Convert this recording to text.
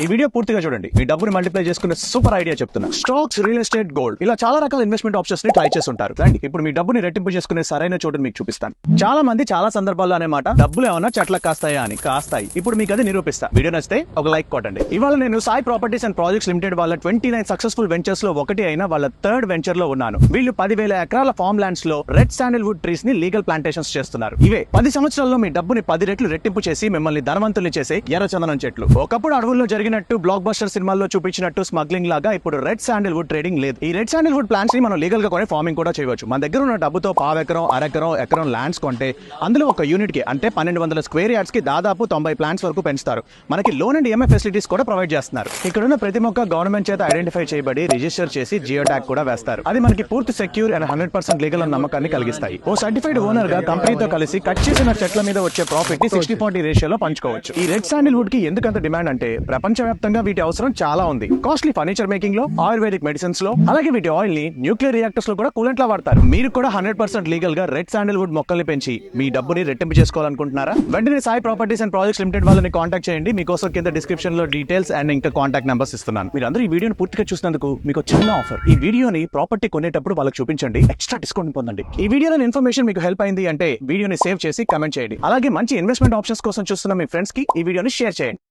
ఈ వీడియో పూర్తిగా చూడండి, మీ డబ్బుని మల్టిప్లై చేసుకునే సూపర్ ఐడియా చెప్తున్నా. స్టాక్స్, రియల్ ఎస్టేట్, గోల్డ్ ఇలా చాలా రకాల ఇన్వెస్ట్మెంట్ ఆప్షన్స్ ని ట్రై చేస్తుంటారు. రండి ఇప్పుడు మీ డబ్బుని రెట్టింపు చేసుకునే సరైన చోటుని మీకు చూపిస్తాను. చాలా మంది చాలా సందర్భాల్లో అనేమాట డబ్బులు ఏమన్నా చెట్లకు కాస్తాయా అని. కాస్తాయి. ఇప్పుడు మీకు అది నిరూపిస్తా. వీడియో నచ్చితే ఒక లైక్ కొట్టండి. ఇవాళ నేను Sai properties and projects limited వాళ్ళ 29 సక్సెస్ఫుల్ వెంచర్స్ లో ఒకటి అయిన వాళ్ళ థర్డ్ వెంచర్ లో ఉన్నాను. వీళ్ళు 10,000 ఎకరాల ఫార్మ్ ల్యాండ్స్ లో రెడ్ శాండిల్వుడ్ ట్రీస్ ని లీగల్ ప్లాంటేషన్స్ చేస్తున్నారు. ఇవే 10 సంవత్సరాల్లో మీ డబ్బుని 10 రెట్లు రెట్టింపు చేసి మిమ్మల్ని ధనవంతుల్ని చేసే ఎర్రచందనం చెట్లు. ఒకప్పుడు అడవుల్లో జరిగినట్టు బ్లాక్ బస్టర్ సినిమాల్లో చూపించినట్టు స్మగ్లింగ్ లాగా ఇప్పుడు రెడ్ శాండిల్వుడ్ ట్రేడింగ్ లేదు. ఈ రెడ్ శాండిల్వుడ్ ప్లాంట్స్ ని మనం లీగల్ గా కొని ఫార్మింగ్ కూడా చేయవచ్చు. మన దగ్గర ఉన్న డబ్బుతో పావెకరం, అరెకరం, ఎకరం ల్యాండ్స్ కొంటే అందులో ఒక యూనిట్ కి అంటే 1200 స్క్వేర్ యార్డ్స్ కి దాదాపు 90 ప్లాంట్స్ వరకు పెంచుతారు. మనకి లోన్ అండ్ ఈఎంఐ ఫెసిలిటీస్ కూడా ప్రొవైడ్ చేస్తున్నారు. ఇక్కడ ఉన్న ప్రతి మొక్క గవర్నమెంట్ చేత ఐడెంటిఫై చేయబడి రిజిస్టర్ చేసి జియో ట్యాగ్ కూడా వేస్తారు. అది మనకి పూర్తి సెక్యూర్ అండ్ 100% లీగల్ అన్న నమ్మకాన్ని కలిగిస్తాయి. ఓ సర్టిఫైడ్ ఓనర్ గా కంపెనీతో కలిసి కట్ చేసిన చెట్ల మీద వచ్చే ప్రాఫిట్ ని 60-40 రేషియోలో పంచుకోవచ్చు. ఈ రెడ్ శాండిల్వుడ్ కి ఎందుకంత డిమాండ్ అంటే ప్రపంచవ్యాప్తంగా వీటి అవసరం చాలా ఉంది. కాస్ట్లీ ఫర్నిచర్ మేకింగ్ లో, ఆయుర్వేదిక్ మెడిసిన్స్ లో, అలాగే వీటి ఆయిల్ ని న్యూక్లియర్ రియాక్టర్స్ లో కూడా కూలెంట్ లా వాడతారు. మీరు కూడా 100% లీగల్ గా రెడ్ శాండిల్వుడ్ మొక్కల్ని పెంచి మీ డబ్బుని రెట్టింపు చేసుకోవాలనుకుంటున్నారా? వెంటనే Sai properties and projects limited వాళ్ళని కాంటాక్ట్ చేయండి. మీకోసం కింద డిస్క్రిప్షన్ లో డీటెయిల్స్ అండ్ ఇంకా కాంటాక్ట్ నెంబర్స్ ఇస్తున్నాను. మీరు అందరూ ఈ వీడియోని పూర్తిగా చూసినందుకు మీకు చిన్న ఆఫర్. ఈ వీడియోని ప్రాపర్టీ కొనేటప్పుడు వాళ్ళకి చూపించండి, ఎక్స్ట్రా డిస్కౌంట్ పొందండి. ఈ వీడియోలో ఇన్ఫర్మేషన్ మీకు హెల్ప్ అయింది అంటే వీడియోని సేవ్ చేసి కమెంట్ చేయండి. అలాగే మంచి ఇన్వెస్ట్మెంట్ ఆప్షన్స్ కోసం చూస్తున్న మీ ఫ్రెండ్స్ కి ఈ వీడియోని షేర్ చేయండి.